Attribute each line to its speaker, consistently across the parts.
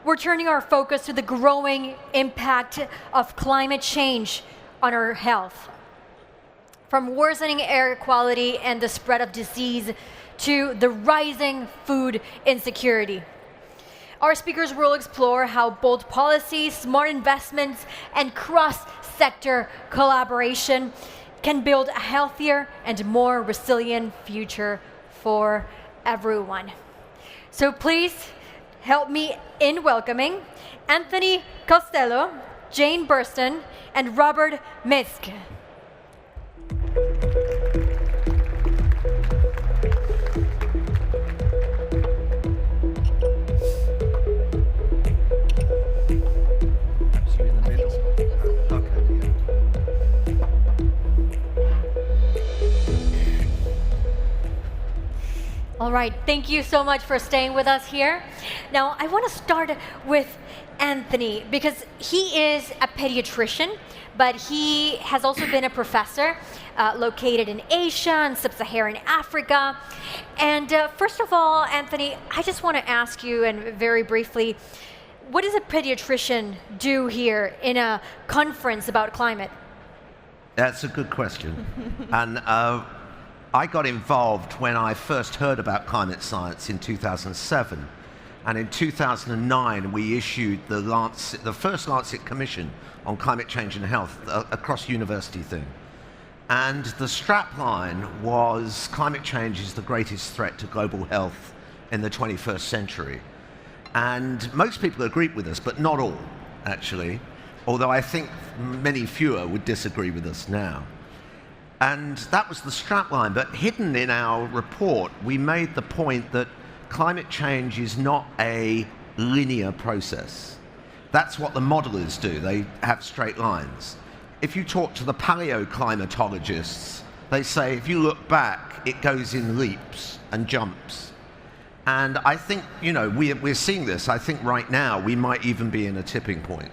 Speaker 1: we're turning our focus to the growing impact of climate change on our health. From worsening air quality and the spread of disease to the rising food insecurity. Our speakers will explore how bold policies, smart investments, and cross-sector collaboration can build a healthier and more resilient future for everyone. So please help me in welcoming Anthony Costello, Jane Burston, and Robert Misk. All right, thank you so much for staying with us here. Now, I want to start with Anthony because he is a pediatrician, but he has also been a professor located in Asia and sub-Saharan Africa. And first of all, Anthony, I just want to ask you, and very briefly, what does a pediatrician do here in a conference about climate?
Speaker 2: That's a good question. And I got involved when I first heard about climate science in 2007. And in 2009, we issued the first Lancet Commission on Climate Change and Health, a cross-university thing. And the strapline was, climate change is the greatest threat to global health in the 21st century. And most people agreed with us, but not all, actually. Although I think many fewer would disagree with us now. And that was the strapline, but hidden in our report, we made the point that climate change is not a linear process. That's what the modelers do, they have straight lines. If you talk to the paleoclimatologists, they say if you look back, it goes in leaps and jumps. And I think, we're seeing this. I think right now we might even be in a tipping point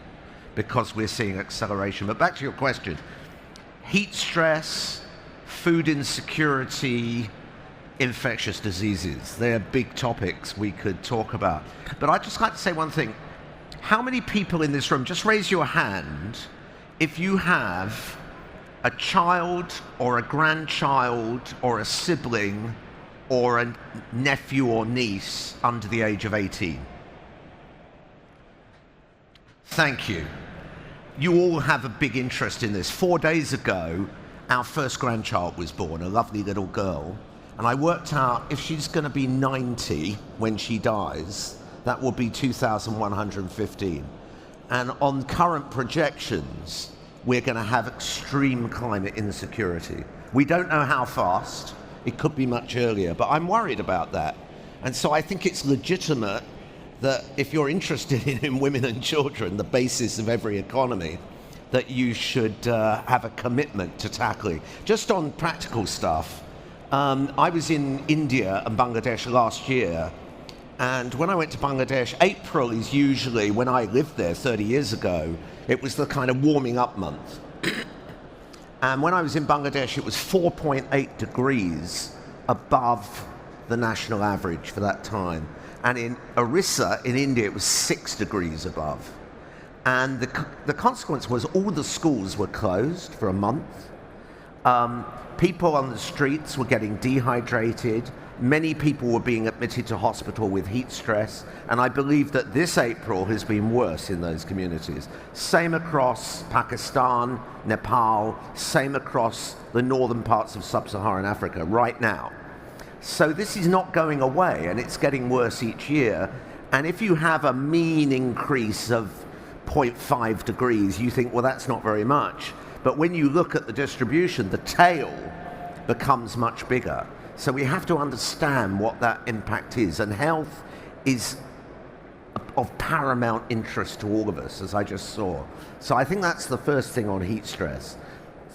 Speaker 2: because we're seeing acceleration. But back to your question. Heat stress, food insecurity, infectious diseases. They're big topics we could talk about. But I'd just like to say one thing. How many people in this room, just raise your hand, if you have a child or a grandchild or a sibling or a nephew or niece under the age of 18? Thank you. You all have a big interest in this. 4 days ago, our first grandchild was born, a lovely little girl. And I worked out if she's going to be 90 when she dies, that will be 2115. And on current projections, we're going to have extreme climate insecurity. We don't know how fast. It could be much earlier, but I'm worried about that. And so I think it's legitimate that if you're interested in women and children, the basis of every economy, that you should have a commitment to tackling. Just on practical stuff, I was in India and Bangladesh last year, and when I went to Bangladesh, April is usually, when I lived there 30 years ago, it was the kind of warming up month. And when I was in Bangladesh, it was 4.8 degrees above the national average for that time. And in Orissa, in India, it was 6 degrees above. And the consequence was all the schools were closed for a month. People on the streets were getting dehydrated. Many people were being admitted to hospital with heat stress. And I believe that this April has been worse in those communities. Same across Pakistan, Nepal, same across the northern parts of sub-Saharan Africa right now. So this is not going away, and it's getting worse each year. And if you have a mean increase of 0.5 degrees, you think, well, that's not very much. But when you look at the distribution, the tail becomes much bigger. So we have to understand what that impact is. And health is of paramount interest to all of us, as I just saw. So I think that's the first thing on heat stress.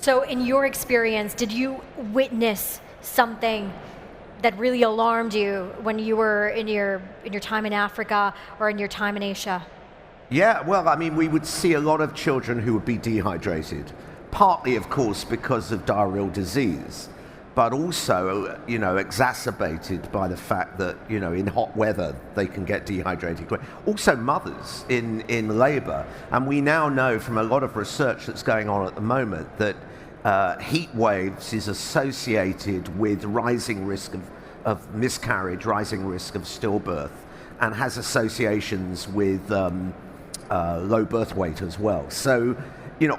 Speaker 1: So in your experience, did you witness something that really alarmed you when you were in your time in Africa or in your time in Asia?
Speaker 2: Yeah, well, I mean, we would see a lot of children who would be dehydrated, partly, of course, because of diarrheal disease. but also, exacerbated by the fact that, in hot weather, they can get dehydrated. Also mothers in labour. And we now know from a lot of research that's going on at the moment that heat waves is associated with rising risk of miscarriage, rising risk of stillbirth, and has associations with low birth weight as well. So,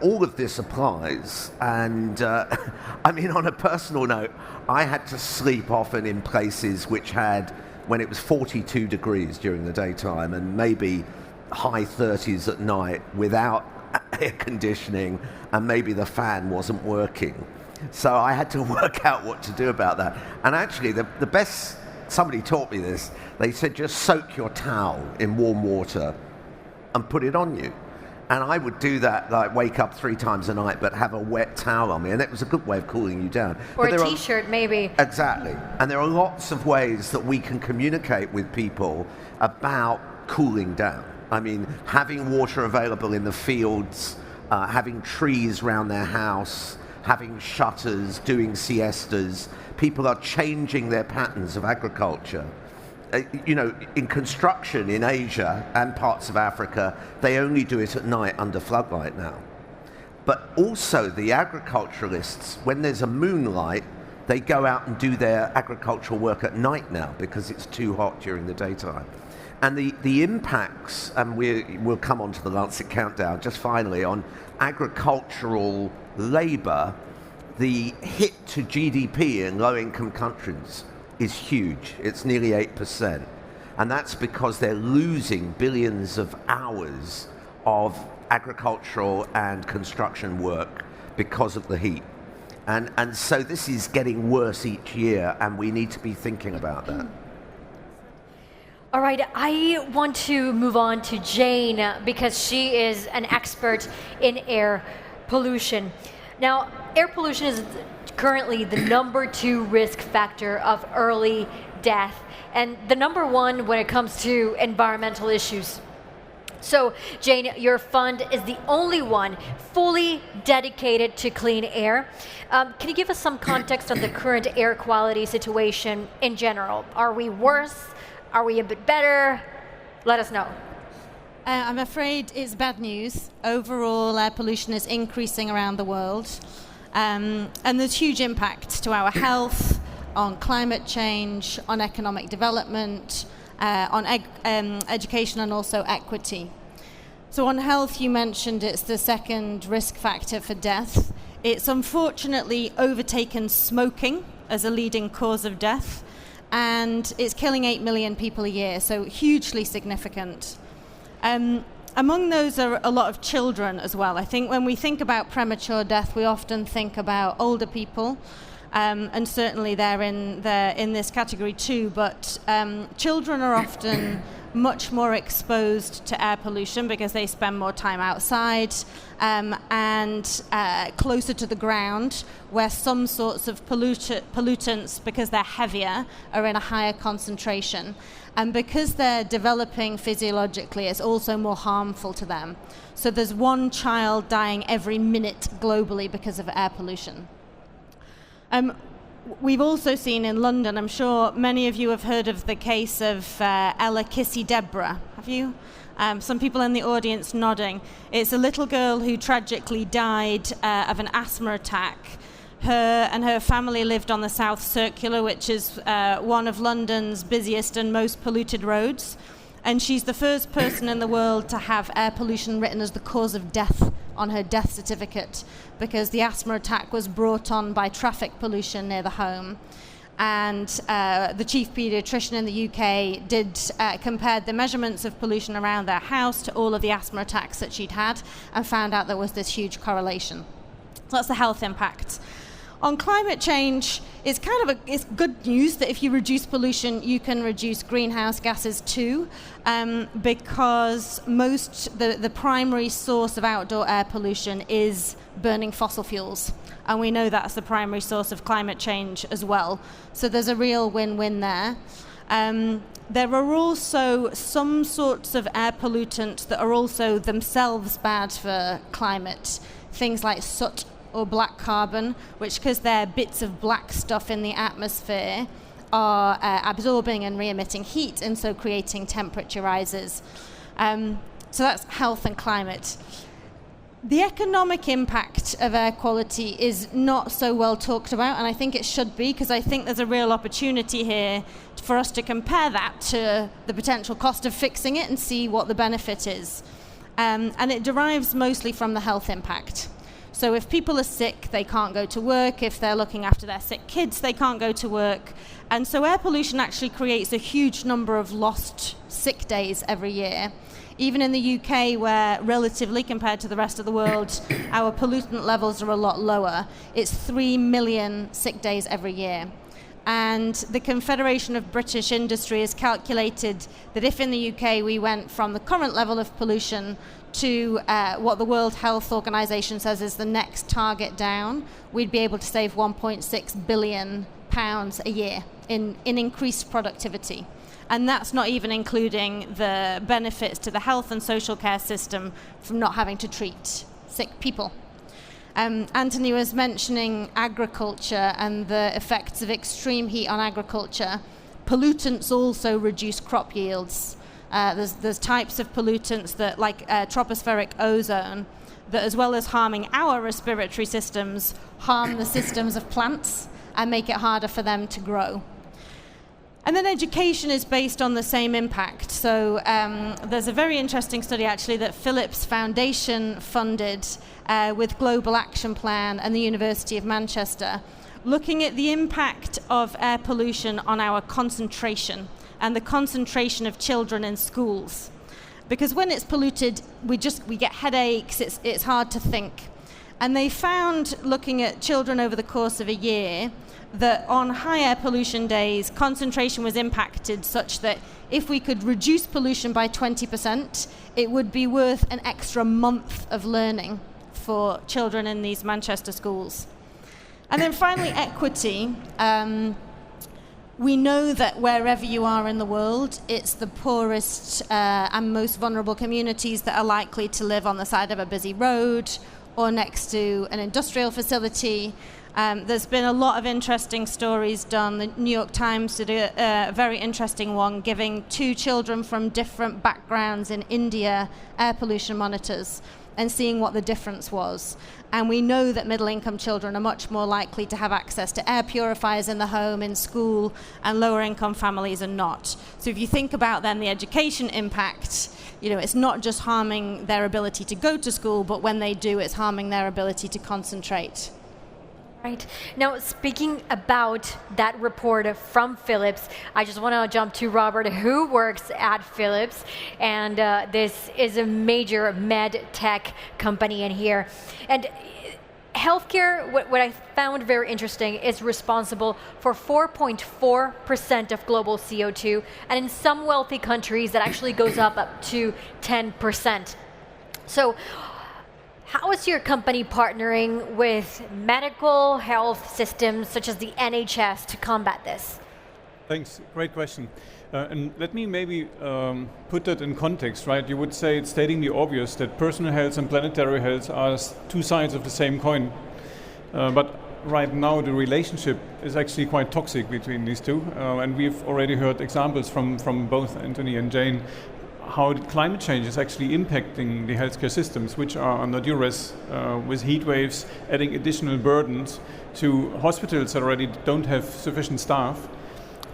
Speaker 2: all of this applies. And on a personal note, I had to sleep often in places which had, when it was 42 degrees during the daytime and maybe high 30s at night without air conditioning, and maybe the fan wasn't working. So I had to work out what to do about that. And actually, the best, somebody taught me this, they said just soak your towel in warm water and put it on you. And I would do that, like wake up 3 times a night, but have a wet towel on me. And it was a good way of cooling you down.
Speaker 1: Or a t-shirt, maybe.
Speaker 2: Exactly. And there are lots of ways that we can communicate with people about cooling down. Having water available in the fields, having trees around their house, having shutters, doing siestas. People are changing their patterns of agriculture. In construction in Asia and parts of Africa, they only do it at night under floodlight now. But also the agriculturalists, when there's a moonlight, they go out and do their agricultural work at night now because it's too hot during the daytime. And the impacts, and we'll come on to the Lancet Countdown just finally, on agricultural labour, the hit to GDP in low-income countries is huge. It's nearly 8%. And that's because they're losing billions of hours of agricultural and construction work because of the heat. And so this is getting worse each year, and we need to be thinking about that.
Speaker 1: All right, I want to move on to Jane because she is an expert in air pollution. Now, air pollution is currently the number 2 risk factor of early death and the number 1 when it comes to environmental issues. So, Jane, your fund is the only one fully dedicated to clean air. Can you give us some context on the current air quality situation in general? Are we worse? Are we a bit better? Let us know.
Speaker 3: I'm afraid it's bad news. Overall, air pollution is increasing around the world. And there's huge impact to our health, on climate change, on economic development, on education and also equity. So on health, you mentioned it's the second risk factor for death. It's unfortunately overtaken smoking as a leading cause of death, and it's killing 8 million people a year, so hugely significant. Among those are a lot of children as well. I think when we think about premature death, we often think about older people, and certainly they're in this category too, but children are often much more exposed to air pollution because they spend more time outside and closer to the ground, where some sorts of pollutants, because they're heavier, are in a higher concentration. And because they're developing physiologically, it's also more harmful to them. So there's 1 child dying every minute globally because of air pollution. We've also seen in London, I'm sure many of you have heard of the case of Ella Kissy Deborah. Have you? Some people in the audience nodding. It's a little girl who tragically died of an asthma attack. Her and her family lived on the South Circular, which is one of London's busiest and most polluted roads. And she's the first person in the world to have air pollution written as the cause of death on her death certificate, because the asthma attack was brought on by traffic pollution near the home. And the chief paediatrician in the UK compared the measurements of pollution around their house to all of the asthma attacks that she'd had, and found out there was this huge correlation. So that's the health impact. On climate change, it's good news that if you reduce pollution, you can reduce greenhouse gases too, because the primary source of outdoor air pollution is burning fossil fuels. And we know that's the primary source of climate change as well. So there's a real win-win there. There are also some sorts of air pollutants that are also themselves bad for climate. Things like soot or black carbon, which, because they're bits of black stuff in the atmosphere, are absorbing and re-emitting heat, and so creating temperature rises. So that's health and climate. The economic impact of air quality is not so well talked about, and I think it should be, because I think there's a real opportunity here for us to compare that to the potential cost of fixing it and see what the benefit is. And it derives mostly from the health impact. So if people are sick, they can't go to work. If they're looking after their sick kids, they can't go to work. And so air pollution actually creates a huge number of lost sick days every year. Even in the UK, where relatively compared to the rest of the world, our pollutant levels are a lot lower, it's 3 million sick days every year. And the Confederation of British Industry has calculated that if in the UK we went from the current level of pollution to what the World Health Organization says is the next target down, we'd be able to save £1.6 billion a year in increased productivity. And that's not even including the benefits to the health and social care system from not having to treat sick people. Anthony was mentioning agriculture and the effects of extreme heat on agriculture. Pollutants also reduce crop yields. There's types of pollutants that, like tropospheric ozone, that, as well as harming our respiratory systems, harm the systems of plants and make it harder for them to grow. And then education is based on the same impact. So there's a very interesting study actually that Philips Foundation funded with Global Action Plan and the University of Manchester, looking at the impact of air pollution on our concentration and the concentration of children in schools. Because when it's polluted, we get headaches, it's hard to think. And they found, looking at children over the course of a year, that on high air pollution days, concentration was impacted such that if we could reduce pollution by 20%, it would be worth an extra month of learning for children in these Manchester schools. And then finally, equity. We know that wherever you are in the world, it's the poorest and most vulnerable communities that are likely to live on the side of a busy road or next to an industrial facility. There's been a lot of interesting stories done. The New York Times did a very interesting one, giving 2 children from different backgrounds in India air pollution monitors and seeing what the difference was. And we know that middle-income children are much more likely to have access to air purifiers in the home, in school, and lower-income families are not. So if you think about then the education impact, it's not just harming their ability to go to school, but when they do, it's harming their ability to concentrate.
Speaker 1: Right. Now, speaking about that report from Philips, I just want to jump to Robert, who works at Philips, and this is a major med tech company in here. And healthcare, what I found very interesting, is responsible for 4.4% of global CO2, and in some wealthy countries, that actually goes up to 10%. So, how is your company partnering with medical health systems such as the NHS to combat this?
Speaker 4: Thanks, great question. And let me maybe put that in context, right? You would say it's stating the obvious that personal health and planetary health are 2 sides of the same coin. But right now the relationship is actually quite toxic between these two. And we've already heard examples from both Anthony and Jane how climate change is actually impacting the healthcare systems, which are under duress with heat waves, adding additional burdens to hospitals that already don't have sufficient staff.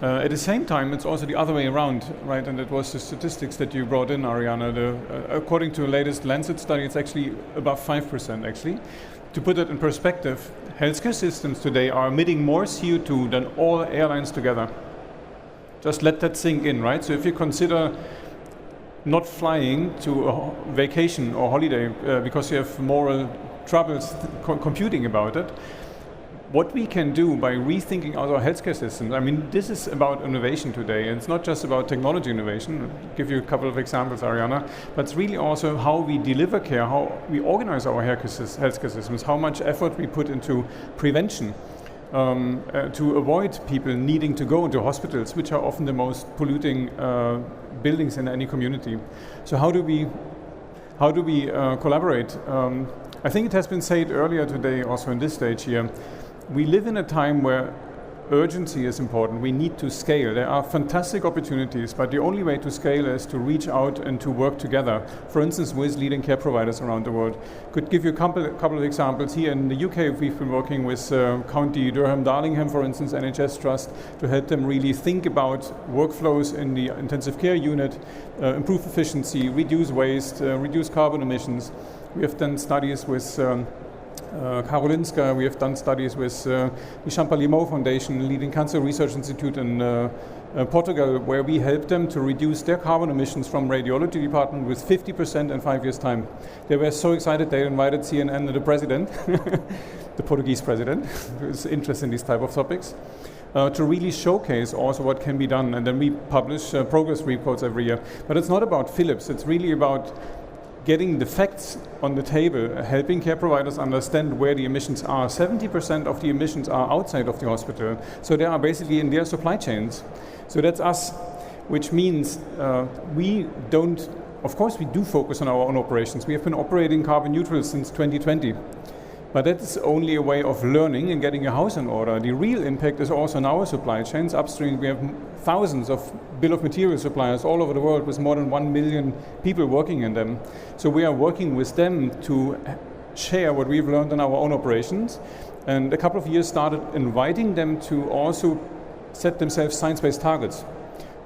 Speaker 4: At the same time, it's also the other way around, right? And it was the statistics that you brought in, Ariana. According to the latest Lancet study, it's actually above 5%, actually. To put it in perspective, healthcare systems today are emitting more CO2 than all airlines together. Just let that sink in, right? So if you consider not flying to a vacation or holiday because you have moral troubles computing about it, what we can do by rethinking our healthcare systems, I mean, this is about innovation today, and it's not just about technology innovation. I'll give you a couple of examples, Ariana, but it's really also how we deliver care, how we organize our healthcare systems, how much effort we put into prevention to avoid people needing to go into hospitals, which are often the most polluting buildings in any community. So how do we collaborate? I think it has been said earlier today, also in this stage here, we live in a time where urgency is important. We need to scale. There are fantastic opportunities, but the only way to scale is to reach out and to work together. For instance, with leading care providers around the world. Could give you a couple of examples. Here in the UK, we've been working with County Durham-Darlingham, for instance, NHS Trust, to help them really think about workflows in the intensive care unit, improve efficiency, reduce waste, reduce carbon emissions. We have done studies with Karolinska, we have done studies with the Champalimau Foundation, leading cancer research institute in Portugal, where we helped them to reduce their carbon emissions from radiology department with 50% in 5 years' time. They were so excited they invited CNN and the president, the Portuguese president, who is interested in these type of topics, to really showcase also what can be done. And then we publish progress reports every year. But it's not about Philips, it's really about getting the facts on the table, helping care providers understand where the emissions are. 70% of the emissions are outside of the hospital, so they are basically in their supply chains. So that's us, which means we don't, of course we do focus on our own operations. We have been operating carbon neutral since 2020. But that's only a way of learning and getting a house in order. The real impact is also in our supply chains. Upstream, we have thousands of bill of material suppliers all over the world with more than 1 million people working in them. So we are working with them to share what we've learned in our own operations. And a couple of years started inviting them to also set themselves science-based targets,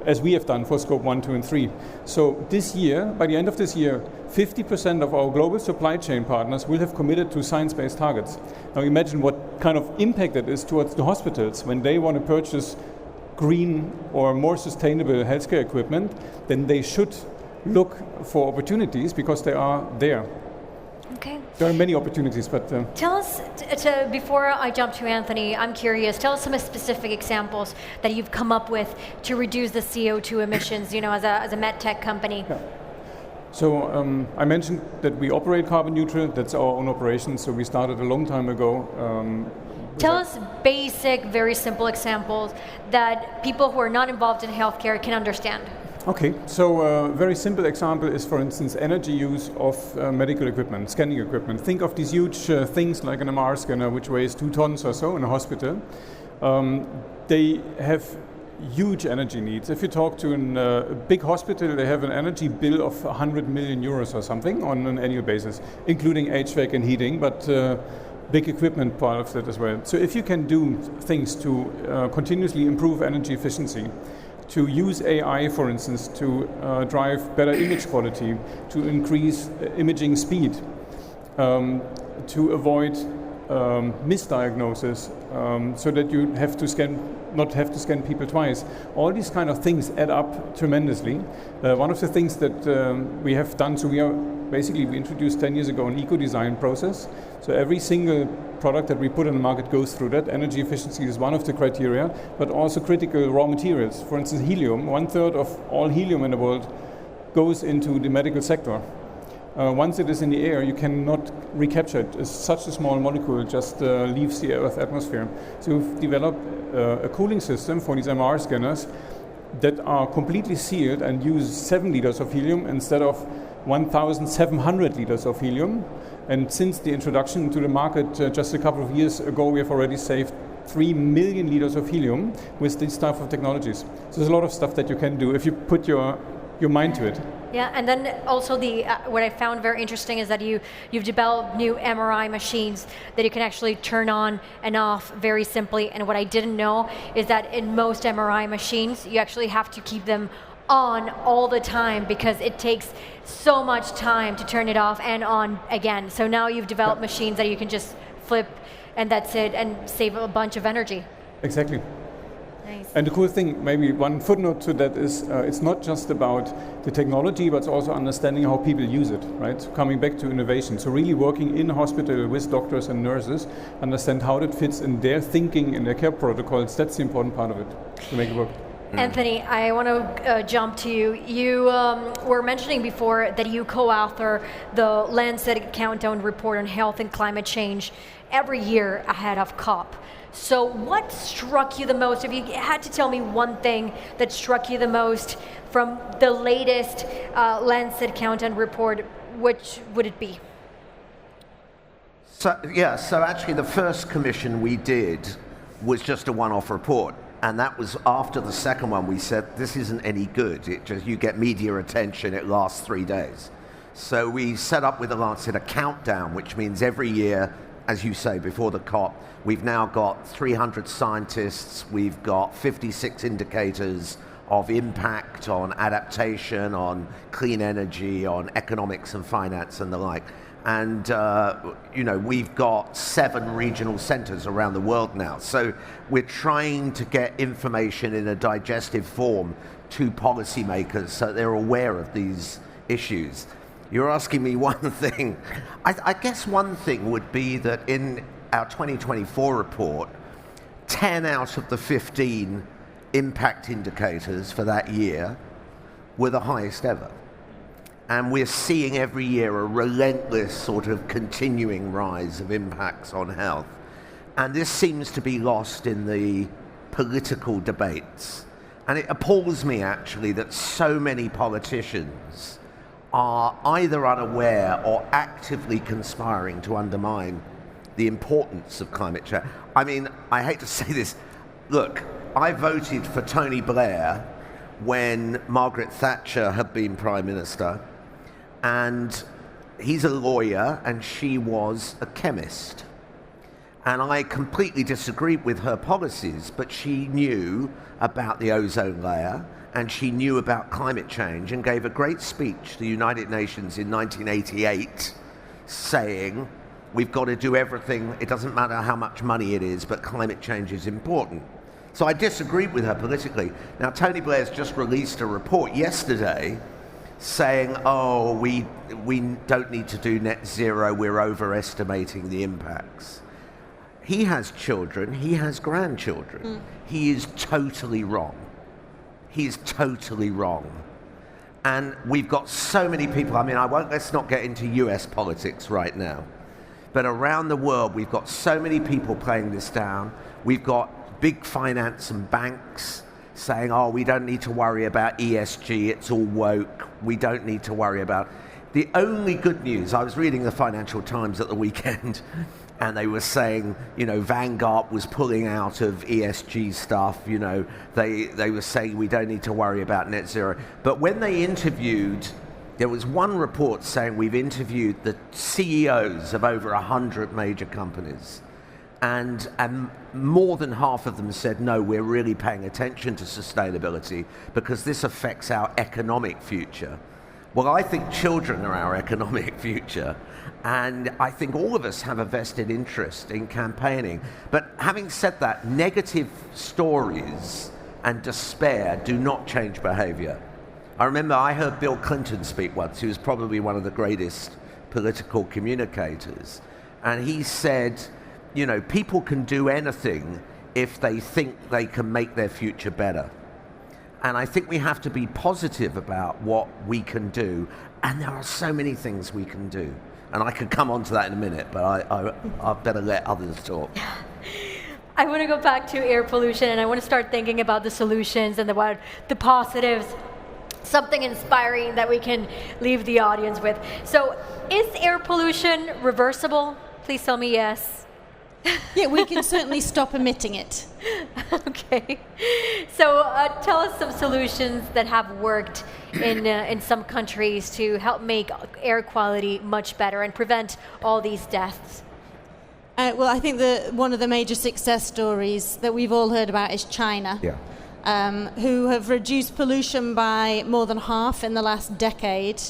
Speaker 4: as we have done for scope 1, 2, and 3. So this year, by the end of this year, 50% of our global supply chain partners will have committed to science-based targets. Now imagine what kind of impact that is towards the hospitals when they want to purchase green or more sustainable healthcare equipment, then they should look for opportunities because they are there.
Speaker 1: Okay.
Speaker 4: There are many opportunities, but...
Speaker 1: Tell us, before I jump to Anthony, I'm curious, tell us some specific examples that you've come up with to reduce the CO2 emissions, as a med tech company.
Speaker 4: Yeah. So I mentioned that we operate carbon neutral, that's our own operation, so we started a long time ago.
Speaker 1: Tell us basic, very simple examples that people who are not involved in healthcare can understand.
Speaker 4: Okay, so a very simple example is, for instance, energy use of medical equipment, scanning equipment. Think of these huge things like an MR scanner, which weighs 2 tons or so in a hospital. They have huge energy needs. If you talk to a big hospital, they have an energy bill of 100 million euros or something on an annual basis, including HVAC and heating, but big equipment part of that as well. So if you can do things to continuously improve energy efficiency, to use AI, for instance, to drive better image quality, to increase imaging speed, to avoid misdiagnosis, so that you have to not have to scan people twice. All these kind of things add up tremendously. One of the things that we have done, so we introduced 10 years ago an eco-design process. So every single product that we put on the market goes through that. Energy efficiency is one of the criteria, but also critical raw materials. For instance, helium. 1/3 of all helium in the world goes into the medical sector. Once it is in the air, you cannot recapture it. It's such a small molecule, just leaves the Earth's atmosphere. So we've developed a cooling system for these MR scanners that are completely sealed and use 7 liters of helium instead of 1,700 liters of helium. And since the introduction to the market just a couple of years ago, we have already saved 3 million liters of helium with this type of technologies. So there's a lot of stuff that you can do if you put your mind to it.
Speaker 1: Yeah, and then also what I found very interesting is that you've developed new MRI machines that you can actually turn on and off very simply. And what I didn't know is that in most MRI machines, you actually have to keep them on all the time because it takes so much time to turn it off and on again. So now you've developed machines that you can just flip and that's it and save a bunch of energy.
Speaker 4: Exactly.
Speaker 1: Nice.
Speaker 4: And the cool thing, maybe one footnote to that is it's not just about the technology, but it's also understanding how people use it, right? So coming back to innovation. So really working in a hospital with doctors and nurses, understand how that fits in their thinking, in their care protocols. That's the important part of it, to make it work.
Speaker 1: Anthony, I want to jump to you. You were mentioning before that you co-author the Lancet Countdown Report on Health and Climate Change every year ahead of COP. So what struck you the most? If you had to tell me one thing that struck you the most from the latest Lancet Countdown Report, which would it be?
Speaker 2: So actually the first commission we did was just a one-off report. And that was after the second one. We said, this isn't any good. You get media attention, it lasts 3 days. So we set up with the Lancet a countdown, which means every year, as you say, before the COP, we've now got 300 scientists, we've got 56 indicators of impact on adaptation, on clean energy, on economics and finance and the like. And, we've got 7 regional centers around the world now. So we're trying to get information in a digestive form to policymakers so they're aware of these issues. You're asking me one thing. I guess one thing would be that in our 2024 report, 10 out of the 15 impact indicators for that year were the highest ever. And we're seeing every year a relentless sort of continuing rise of impacts on health. And this seems to be lost in the political debates. And it appalls me, actually, that so many politicians are either unaware or actively conspiring to undermine the importance of climate change. I mean, I hate to say this. Look, I voted for Tony Blair when Margaret Thatcher had been Prime Minister. And he's a lawyer and she was a chemist. And I completely disagreed with her policies, but she knew about the ozone layer and she knew about climate change and gave a great speech to the United Nations in 1988 saying, we've got to do everything, it doesn't matter how much money it is, but climate change is important. So I disagreed with her politically. Now, Tony Blair's just released a report yesterday saying, we don't need to do net zero, we're overestimating the impacts. He has children, he has grandchildren. He is totally wrong. He's totally wrong. And we've got so many people, let's not get into US politics right now, but around the world we've got so many people playing this down. We've got big finance and banks saying, we don't need to worry about ESG, it's all woke, we don't need to worry about. The only good news, I was reading the Financial Times at the weekend, and they were saying, Vanguard was pulling out of ESG stuff, they were saying we don't need to worry about net zero. But when they interviewed, there was one report saying we've interviewed the CEOs of over 100 major companies. And more than half of them said, no, we're really paying attention to sustainability because this affects our economic future. Well, I think children are our economic future. And I think all of us have a vested interest in campaigning. But having said that, negative stories and despair do not change behavior. I remember I heard Bill Clinton speak once. He was probably one of the greatest political communicators. And he said, people can do anything if they think they can make their future better. And I think we have to be positive about what we can do. And there are so many things we can do. And I could come on to that in a minute, but I better let others talk.
Speaker 1: I want to go back to air pollution, and I want to start thinking about the solutions and about the positives, something inspiring that we can leave the audience with. So is air pollution reversible? Please tell me yes.
Speaker 3: Yeah, we can certainly stop emitting it.
Speaker 1: Okay. So tell us some solutions that have worked in some countries to help make air quality much better and prevent all these deaths.
Speaker 3: Well, I think one of the major success stories that we've all heard about is China, who have reduced pollution by more than half in the last decade.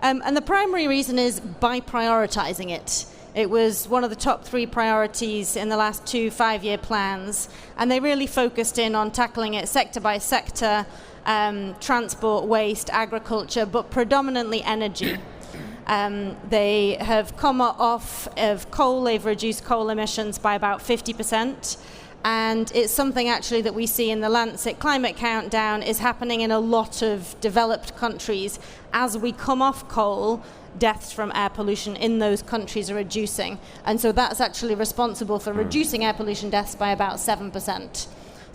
Speaker 3: And the primary reason is by prioritizing it. It was one of the top 3 priorities in the last 2 5-year plans, and they really focused in on tackling it sector by sector, transport, waste, agriculture, but predominantly energy. They have come off of coal, they've reduced coal emissions by about 50%, and it's something actually that we see in the Lancet Climate Countdown is happening in a lot of developed countries. As we come off coal, deaths from air pollution in those countries are reducing. And so that's actually responsible for reducing air pollution deaths by about 7%.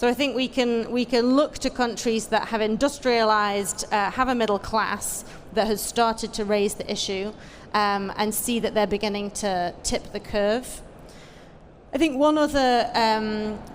Speaker 3: So I think we can look to countries that have industrialized, have a middle class that has started to raise the issue, and see that they're beginning to tip the curve. I think one other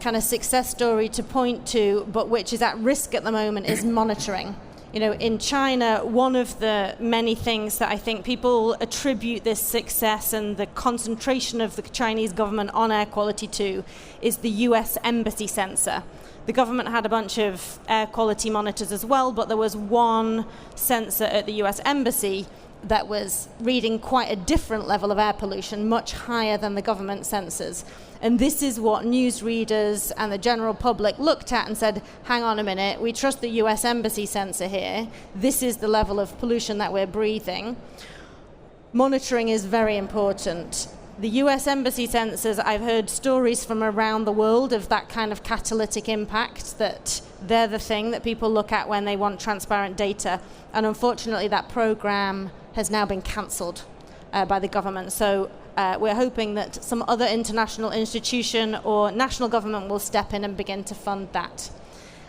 Speaker 3: kind of success story to point to, but which is at risk at the moment, is monitoring. You know, in China, one of the many things that I think people attribute this success and the concentration of the Chinese government on air quality to is the US embassy sensor. The government had a bunch of air quality monitors as well, but there was one sensor at the US embassy that was reading quite a different level of air pollution, much higher than the government sensors. And this is what newsreaders and the general public looked at and said, hang on a minute, we trust the US embassy sensor here. This is the level of pollution that we're breathing. Monitoring is very important. The US embassy sensors, I've heard stories from around the world of that kind of catalytic impact, that they're the thing that people look at when they want transparent data. And unfortunately, that program has now been cancelled by the government. So we're hoping that some other international institution or national government will step in and begin to fund that.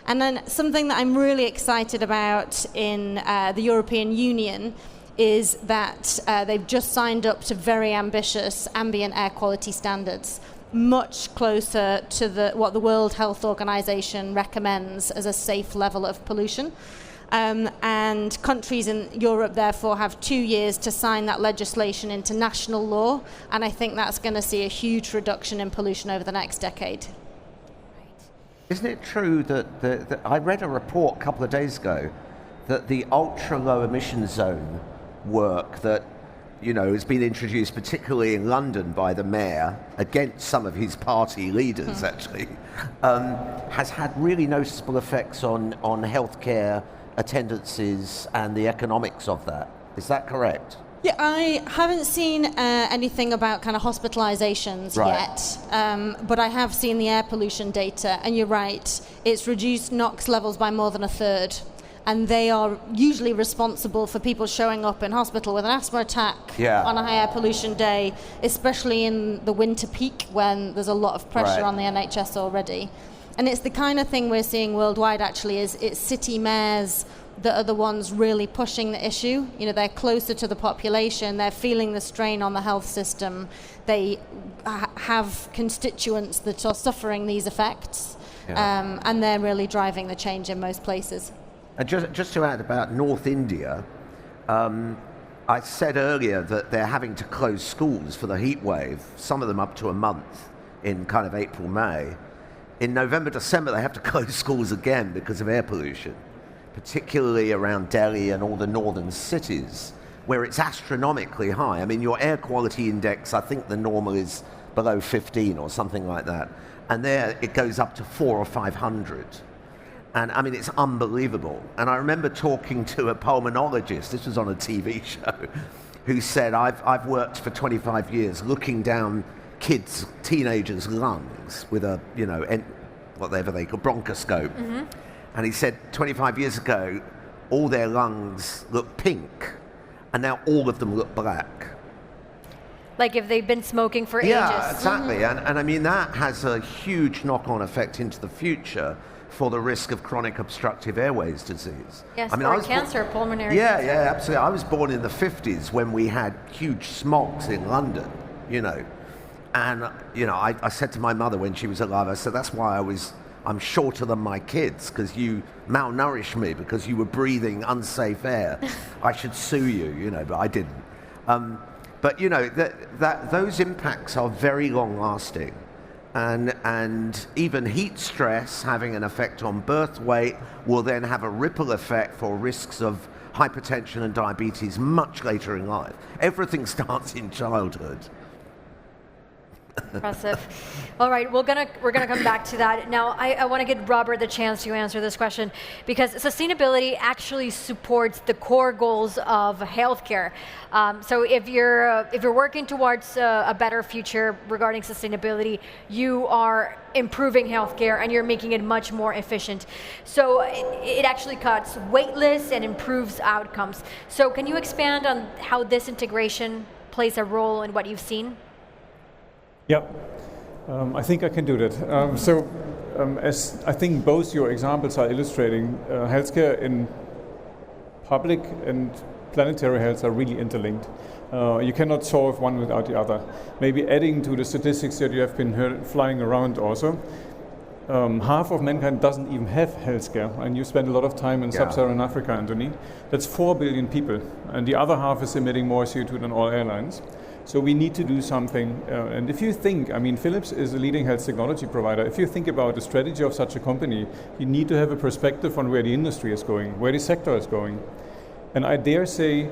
Speaker 3: And then something that I'm really excited about in the European Union is that they've just signed up to very ambitious ambient air quality standards, much closer to what the World Health Organization recommends as a safe level of pollution. And countries in Europe, therefore, have 2 years to sign that legislation into national law, and I think that's going to see a huge reduction in pollution over the next decade.
Speaker 2: Isn't it true that I read a report a couple of days ago that the ultra-low emission zone work that, you know, has been introduced particularly in London by the mayor against some of his party leaders, actually, has had really noticeable effects on healthcare attendances and the economics of that. Is that correct?
Speaker 3: Yeah, I haven't seen anything about kind of hospitalizations yet, but I have seen the air pollution data, and you're right, it's reduced NOx levels by more than a third. And they are usually responsible for people showing up in hospital with an asthma attack on a high air pollution day, especially in the winter peak when there's a lot of pressure on the NHS already. And it's the kind of thing we're seeing worldwide, actually, is it's city mayors that are the ones really pushing the issue. You know, they're closer to the population, they're feeling the strain on the health system, they have constituents that are suffering these effects, and they're really driving the change in most places.
Speaker 2: And just to add about North India, I said earlier that they're having to close schools for the heat wave, some of them up to a month in kind of April, May. In November, December, they have to close schools again because of air pollution, particularly around Delhi and all the northern cities, where it's astronomically high. I mean, your air quality index, I think the normal is below 15 or something like that. And there it goes up to 400 or 500. And I mean, it's unbelievable. And I remember talking to a pulmonologist, this was on a TV show, who said, I've worked for 25 years looking down kids, teenagers' lungs with a, you know, whatever they call bronchoscope. Mm-hmm. And he said 25 years ago, all their lungs looked pink, and now all of them look black.
Speaker 1: Like if they've been smoking for ages.
Speaker 2: Yeah, exactly. Mm-hmm. And I mean, that has a huge knock-on effect into the future for the risk of chronic obstructive airways disease.
Speaker 1: Yes,
Speaker 2: I mean,
Speaker 1: or cancer, pulmonary cancer.
Speaker 2: Yeah, absolutely. I was born in the 50s when we had huge smogs in London, you know. And, you know, I said to my mother when she was alive, I said, that's why I'm shorter than my kids, because you malnourished me, because you were breathing unsafe air. I should sue you, you know, but I didn't. But, you know, those impacts are very long-lasting. And even heat stress having an effect on birth weight will then have a ripple effect for risks of hypertension and diabetes much later in life. Everything starts in childhood.
Speaker 1: Impressive. All right, we're gonna come back to that. Now, I want to give Robert the chance to answer this question, because sustainability actually supports the core goals of healthcare. So if you're working towards a better future regarding sustainability, you are improving healthcare and you're making it much more efficient. So it actually cuts wait lists and improves outcomes. So can you expand on how this integration plays a role in what you've seen?
Speaker 4: Yeah, I think I can do that. as I think both your examples are illustrating, healthcare in public and planetary health are really interlinked. You cannot solve one without the other. Maybe adding to the statistics that you have been flying around also, half of mankind doesn't even have healthcare, and you spend a lot of time in sub-Saharan Africa, Anthony. That's 4 billion people, and the other half is emitting more CO2 than all airlines. So we need to do something. And if you think, I mean, Philips is a leading health technology provider. If you think about the strategy of such a company, you need to have a perspective on where the industry is going, where the sector is going. And I dare say,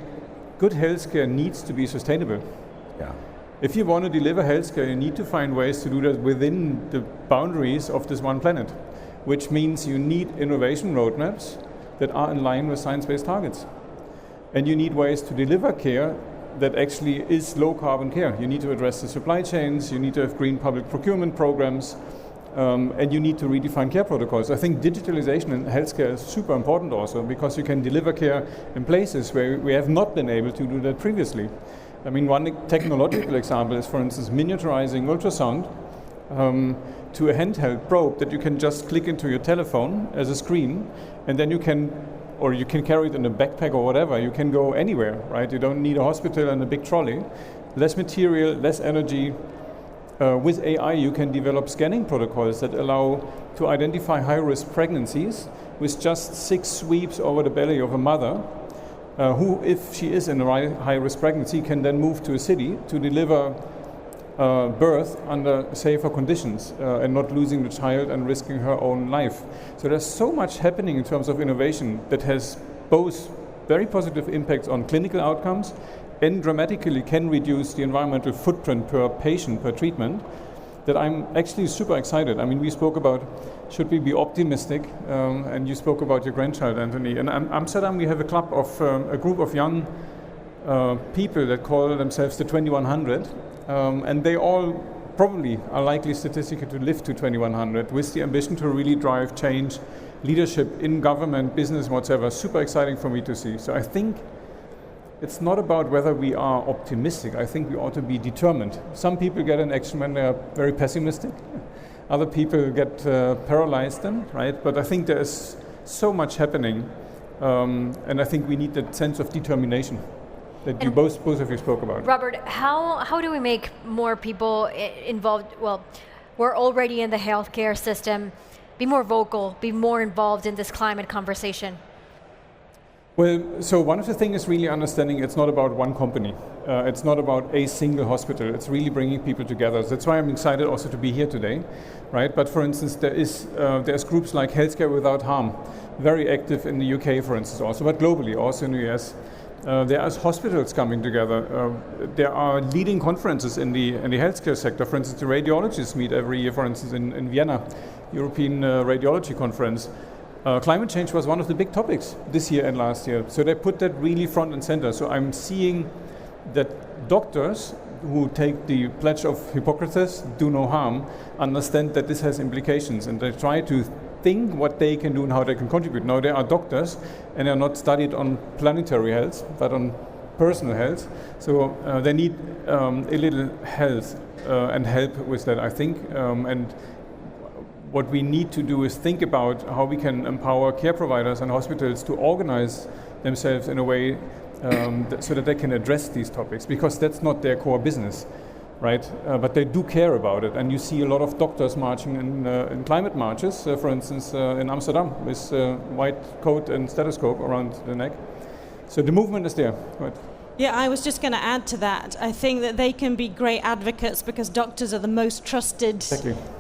Speaker 4: good healthcare needs to be sustainable.
Speaker 2: Yeah.
Speaker 4: If you want to deliver healthcare, you need to find ways to do that within the boundaries of this one planet, which means you need innovation roadmaps that are in line with science-based targets. And you need ways to deliver care that actually is low carbon care. You need to address the supply chains, you need to have green public procurement programs, and you need to redefine care protocols. I think digitalization in healthcare is super important also, because you can deliver care in places where we have not been able to do that previously. I mean, one technological example is, for instance, miniaturizing ultrasound to a handheld probe that you can just click into your telephone as a screen, and then you can carry it in a backpack or whatever. You can go anywhere, right? You don't need a hospital and a big trolley. Less material, less energy. With AI, you can develop scanning protocols that allow to identify high-risk pregnancies with just 6 sweeps over the belly of a mother, who, if she is in a high-risk pregnancy, can then move to a city to deliver birth under safer conditions and not losing the child and risking her own life. So there's so much happening in terms of innovation that has both very positive impacts on clinical outcomes and dramatically can reduce the environmental footprint per patient, per treatment, that I'm actually super excited. I mean, we spoke about should we be optimistic, and you spoke about your grandchild, Anthony. In Amsterdam, we have a club of a group of young people that call themselves the 2100, and they all probably are likely statistically to live to 2100 with the ambition to really drive change, leadership in government, business, whatever. Super exciting for me to see. So I think it's not about whether we are optimistic. I think we ought to be determined. Some people get in action when they are very pessimistic. Other people get paralyzed then, right? But I think there is so much happening, and I think we need that sense of determination that you both of you spoke about.
Speaker 1: Robert, how do we make more people involved? Well, we're already in the healthcare system. Be more vocal, be more involved in this climate conversation.
Speaker 4: Well, so one of the things is really understanding it's not about one company. It's not about a single hospital. It's really bringing people together. That's why I'm excited also to be here today, right? But for instance, there's groups like Healthcare Without Harm, very active in the UK, for instance, also, but globally, also in the US. There are hospitals coming together. There are leading conferences in the healthcare sector. For instance, the radiologists meet every year, for instance, in Vienna, European Radiology Conference. Climate change was one of the big topics this year and last year. So they put that really front and center. So I'm seeing that doctors who take the pledge of Hippocrates, do no harm, understand that this has implications, and they try to think what they can do and how they can contribute. Now they are doctors and they are not studied on planetary health, but on personal health. So they need a little health and help with that, I think. And what we need to do is think about how we can empower care providers and hospitals to organize themselves in a way so that they can address these topics, because that's not their core business, right? But they do care about it, and you see a lot of doctors marching in climate marches, for instance, in Amsterdam, with white coat and stethoscope around the neck. So the movement is there, right?
Speaker 3: Yeah, I was just going to add to that. I think that they can be great advocates because doctors are the most trusted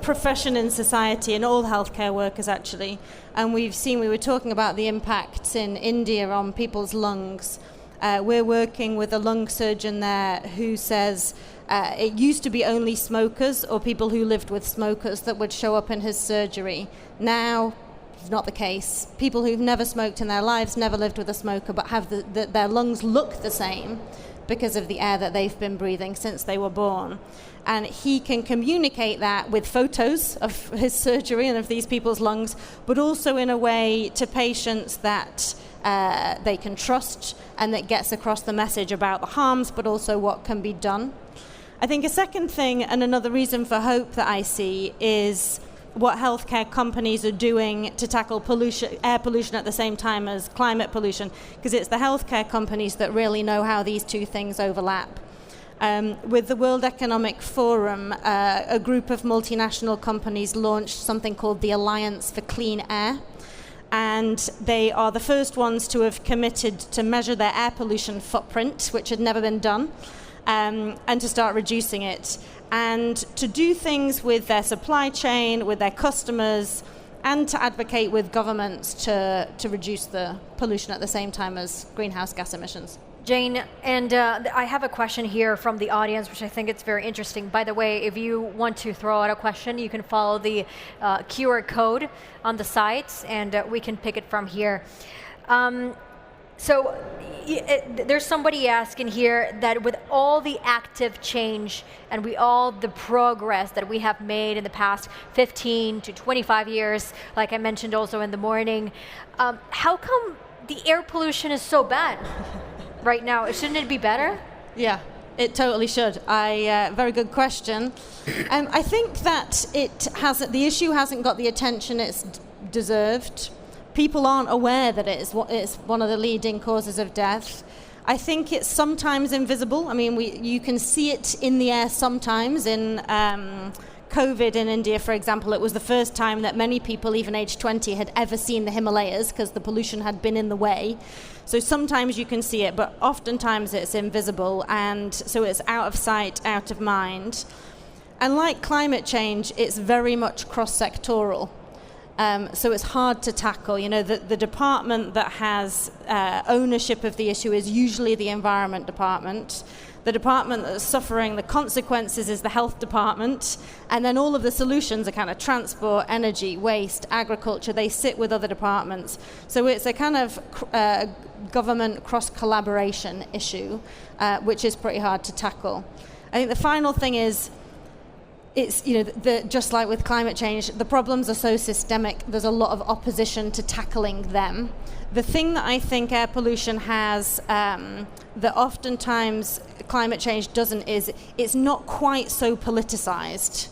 Speaker 3: profession in society, and all healthcare workers actually. And we were talking about the impacts in India on people's lungs. We're working with a lung surgeon there who says it used to be only smokers or people who lived with smokers that would show up in his surgery. Now, it's not the case. People who've never smoked in their lives, never lived with a smoker, but have their lungs look the same because of the air that they've been breathing since they were born. And he can communicate that with photos of his surgery and of these people's lungs, but also in a way to patients that they can trust and that gets across the message about the harms, but also what can be done. I think a second thing and another reason for hope that I see is what healthcare companies are doing to tackle air pollution at the same time as climate pollution, because it's the healthcare companies that really know how these two things overlap. With the World Economic Forum, a group of multinational companies launched something called the Alliance for Clean Air, and they are the first ones to have committed to measure their air pollution footprint, which had never been done, and to start reducing it, and to do things with their supply chain, with their customers, and to advocate with governments to reduce the pollution at the same time as greenhouse gas emissions.
Speaker 1: Jane, and I have a question here from the audience, which I think it's very interesting. By the way, if you want to throw out a question, you can follow the QR code on the site, and we can pick it from here. There's somebody asking here that with all the active change and the progress that we have made in the past 15 to 25 years, like I mentioned also in the morning, how come the air pollution is so bad right now? Shouldn't it be better?
Speaker 3: Yeah, it totally should. Very good question. I think that the issue hasn't got the attention it's deserved. People aren't aware that it's one of the leading causes of death. I think it's sometimes invisible. I mean, you can see it in the air sometimes. In COVID in India, for example, it was the first time that many people, even age 20, had ever seen the Himalayas because the pollution had been in the way. So sometimes you can see it, but oftentimes it's invisible, and so it's out of sight, out of mind. And like climate change, it's very much cross-sectoral. So it's hard to tackle. You know, the department that has ownership of the issue is usually the Environment Department. The department that's suffering the consequences is the Health Department. And then all of the solutions are kind of transport, energy, waste, agriculture. They sit with other departments. So it's a kind of government cross-collaboration issue, which is pretty hard to tackle. I think the final thing is, it's, just like with climate change, the problems are so systemic, there's a lot of opposition to tackling them. The thing that I think air pollution has that oftentimes climate change doesn't is it's not quite so politicized.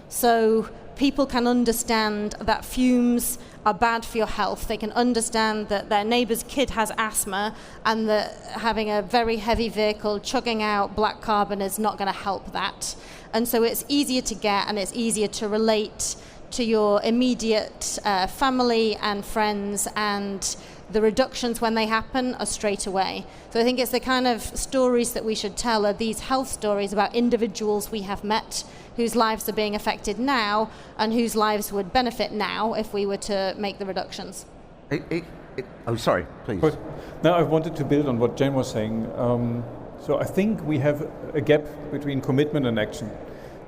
Speaker 3: So people can understand that fumes are bad for your health. They can understand that their neighbor's kid has asthma and that having a very heavy vehicle chugging out black carbon is not going to help that. And so it's easier to get and it's easier to relate to your immediate family and friends, and the reductions when they happen are straight away. So I think it's the kind of stories that we should tell are these health stories about individuals we have met whose lives are being affected now and whose lives would benefit now if we were to make the reductions.
Speaker 2: Sorry, please.
Speaker 4: But now I wanted to build on what Jane was saying. So I think we have a gap between commitment and action.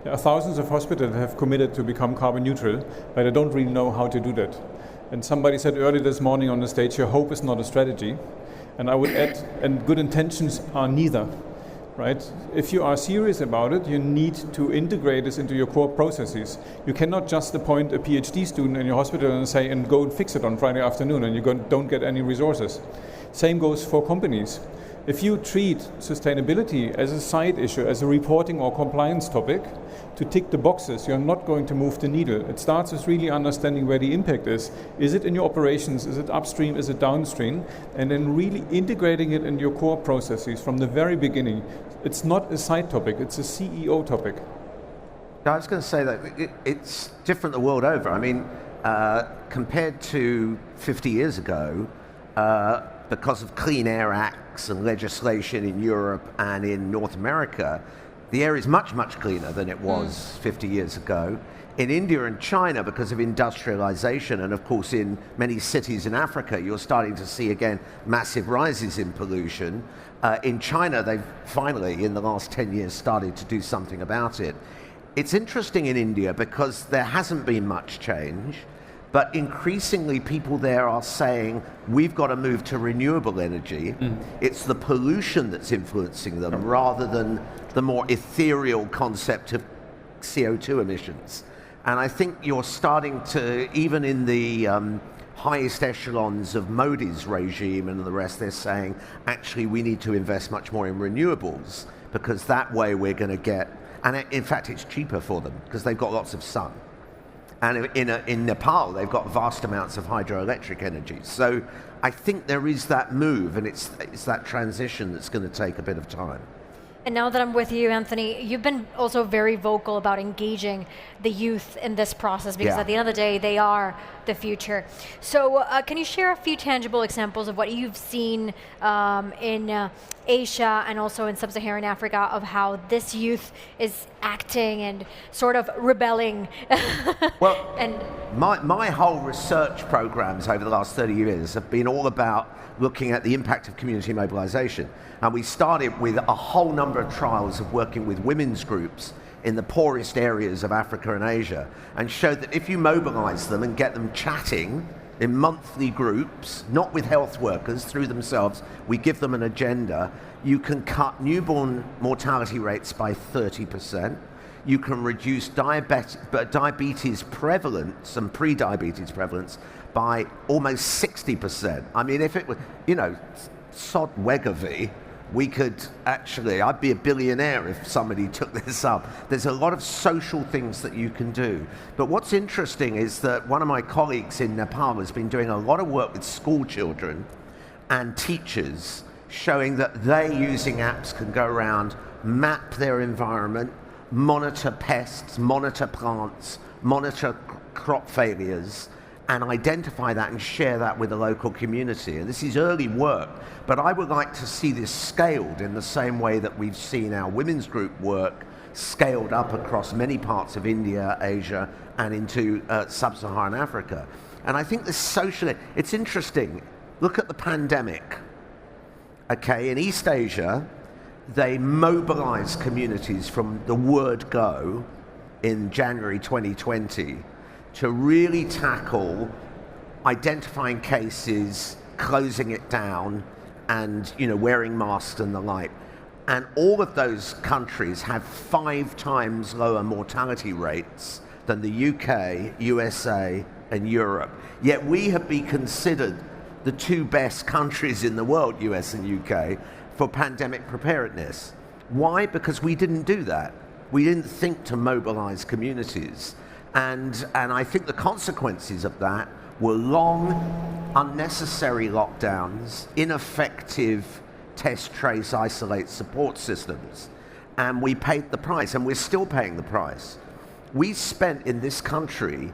Speaker 4: There are thousands of hospitals that have committed to become carbon neutral, but they don't really know how to do that. And somebody said earlier this morning on the stage, your hope is not a strategy. And I would add, and good intentions are neither, right? If you are serious about it, you need to integrate this into your core processes. You cannot just appoint a PhD student in your hospital and say, and go and fix it on Friday afternoon, and you don't get any resources. Same goes for companies. If you treat sustainability as a side issue, as a reporting or compliance topic, to tick the boxes, you're not going to move the needle. It starts with really understanding where the impact is. Is it in your operations? Is it upstream? Is it downstream? And then really integrating it in your core processes from the very beginning. It's not a side topic, it's a CEO topic.
Speaker 2: I was going to say that it's different the world over. I mean, compared to 50 years ago, because of Clean Air Acts and legislation in Europe and in North America, the air is much, much cleaner than it was 50 years ago. In India and China, because of industrialization, and of course in many cities in Africa, you're starting to see again massive rises in pollution. In China, they've finally, in the last 10 years, started to do something about it. It's interesting in India because there hasn't been much change, but increasingly people there are saying, we've got to move to renewable energy. It's the pollution that's influencing them rather than the more ethereal concept of CO2 emissions. And I think you're starting to, even in the highest echelons of Modi's regime and the rest, they're saying, actually, we need to invest much more in renewables because that way we're going to get, and in fact, it's cheaper for them because they've got lots of sun. And in Nepal, they've got vast amounts of hydroelectric energy. So I think there is that move, and it's that transition that's going to take a bit of time.
Speaker 1: And now that I'm with you, Anthony, you've been also very vocal about engaging the youth in this process, because at the end of the day, they are the future. So can you share a few tangible examples of what you've seen in Asia and also in sub-Saharan Africa of how this youth is acting and sort of rebelling?
Speaker 2: Well,
Speaker 1: and
Speaker 2: my whole research programs over the last 30 years have been all about looking at the impact of community mobilization. And we started with a whole number of trials of working with women's groups in the poorest areas of Africa and Asia, and showed that if you mobilize them and get them chatting in monthly groups, not with health workers, through themselves, we give them an agenda, you can cut newborn mortality rates by 30%. You can reduce diabetes prevalence and pre-diabetes prevalence by almost 60%. I mean, if it were, sod Wegovy, we could actually, I'd be a billionaire if somebody took this up. There's a lot of social things that you can do. But what's interesting is that one of my colleagues in Nepal has been doing a lot of work with school children and teachers, showing that they, using apps, can go around, map their environment, monitor pests, monitor plants, monitor crop failures, and identify that and share that with the local community. And this is early work, but I would like to see this scaled in the same way that we've seen our women's group work scaled up across many parts of India, Asia, and into sub-Saharan Africa. And I think this socially, it's interesting. Look at the pandemic. Okay, in East Asia, they mobilized communities from the word go in January 2020 to really tackle identifying cases, closing it down, and wearing masks and the like. And all of those countries have 5 times lower mortality rates than the UK, USA, and Europe. Yet we have been considered the 2 best countries in the world, US and UK, for pandemic preparedness. Why? Because we didn't do that. We didn't think to mobilize communities. And I think the consequences of that were long, unnecessary lockdowns, ineffective test, trace, isolate support systems. And we paid the price, and we're still paying the price. We spent in this country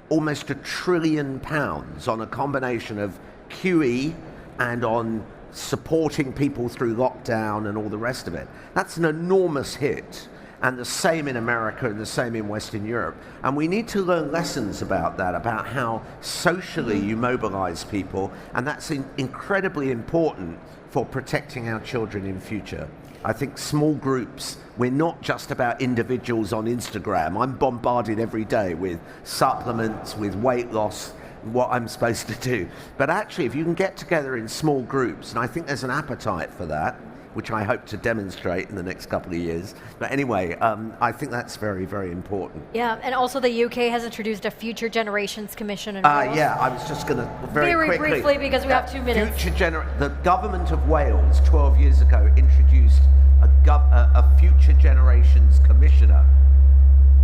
Speaker 2: almost £1 trillion on a combination of QE and on supporting people through lockdown and all the rest of it. That's an enormous hit. And the same in America and the same in Western Europe. And we need to learn lessons about that, about how socially you mobilize people, and that's incredibly important for protecting our children in future. I think small groups, we're not just about individuals on Instagram. I'm bombarded every day with supplements, with weight loss, what I'm supposed to do. But actually, if you can get together in small groups, and I think there's an appetite for that, which I hope to demonstrate in the next couple of years. But anyway, I think that's very, very important.
Speaker 1: Yeah, and also the UK has introduced a Future Generations Commission in Wales.
Speaker 2: Yeah, I was just going to very quickly,
Speaker 1: briefly, because we have 2 minutes.
Speaker 2: The government of Wales 12 years ago introduced a Future Generations Commissioner.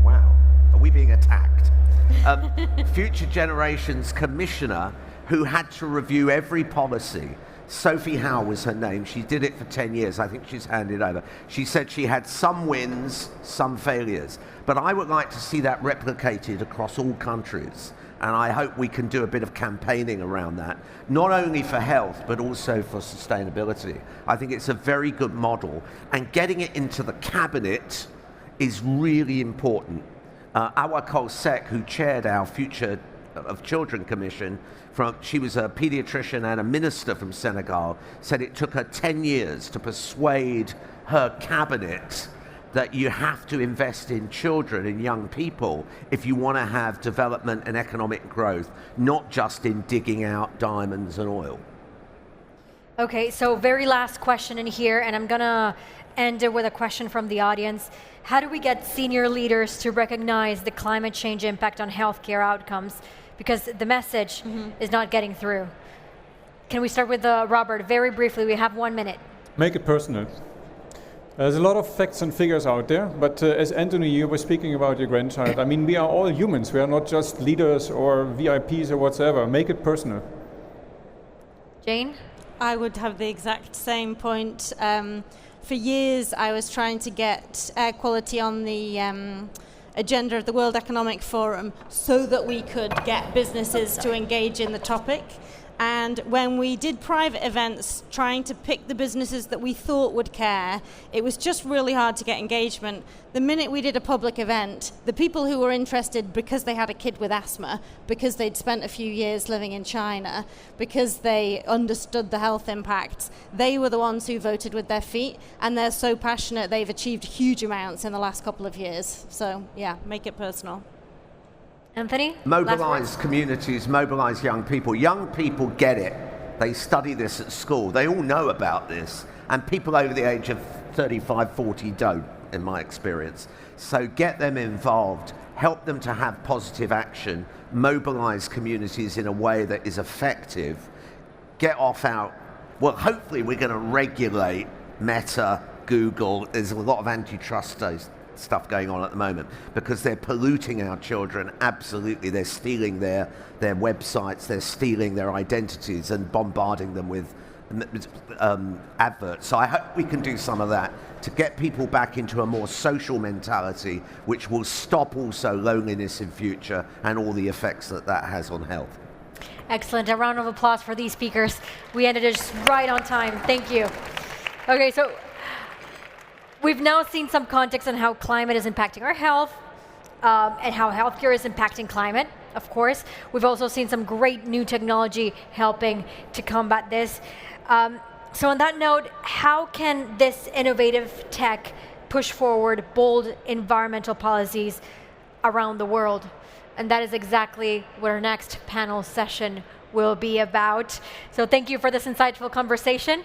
Speaker 2: Wow, are we being attacked? Future Generations Commissioner who had to review every policy. Sophie Howe was her name. She did it for 10 years. I think she's handed over. She said she had some wins, some failures. But I would like to see that replicated across all countries. And I hope we can do a bit of campaigning around that, not only for health, but also for sustainability. I think it's a very good model. And getting it into the cabinet is really important. Awa Kolsek, who chaired our Future of Children Commission, she was a pediatrician and a minister from Senegal, said it took her 10 years to persuade her cabinet that you have to invest in children and young people if you want to have development and economic growth, not just in digging out diamonds and oil.
Speaker 1: Okay, so very last question in here, and I'm going to end it with a question from the audience. How do we get senior leaders to recognize the climate change impact on healthcare outcomes? Because the message is not getting through. Can we start with Robert? Very briefly, we have 1 minute.
Speaker 4: Make it personal. There's a lot of facts and figures out there, but as Anthony, you were speaking about your grandchild. I mean, we are all humans. We are not just leaders or VIPs or whatsoever. Make it personal.
Speaker 1: Jane?
Speaker 3: I would have the exact same point. For years, I was trying to get air quality on the agenda of the World Economic Forum so that we could get businesses to engage in the topic. And when we did private events trying to pick the businesses that we thought would care, it was just really hard to get engagement. The minute we did a public event, the people who were interested because they had a kid with asthma, because they'd spent a few years living in China, because they understood the health impacts, they were the ones who voted with their feet, and they're so passionate they've achieved huge amounts in the last couple of years. So yeah, make it personal.
Speaker 1: Anthony?
Speaker 2: Mobilize communities, mobilize young people. Young people get it. They study this at school. They all know about this. And people over the age of 35, 40 don't, in my experience. So get them involved, help them to have positive action, mobilize communities in a way that is effective, get off out. Well, hopefully we're going to regulate Meta, Google. There's a lot of antitrust stuff going on at the moment because they're polluting our children. Absolutely, they're stealing their websites, they're stealing their identities and bombarding them with adverts. So I hope we can do some of that to get people back into a more social mentality, which will stop also loneliness in future and all the effects that that has on health.
Speaker 1: Excellent. A round of applause for these speakers. We ended it just right on time. Thank you. Okay, so we've now seen some context on how climate is impacting our health and how healthcare is impacting climate, of course. We've also seen some great new technology helping to combat this. So on that note, how can this innovative tech push forward bold environmental policies around the world? And that is exactly what our next panel session will be about. So thank you for this insightful conversation.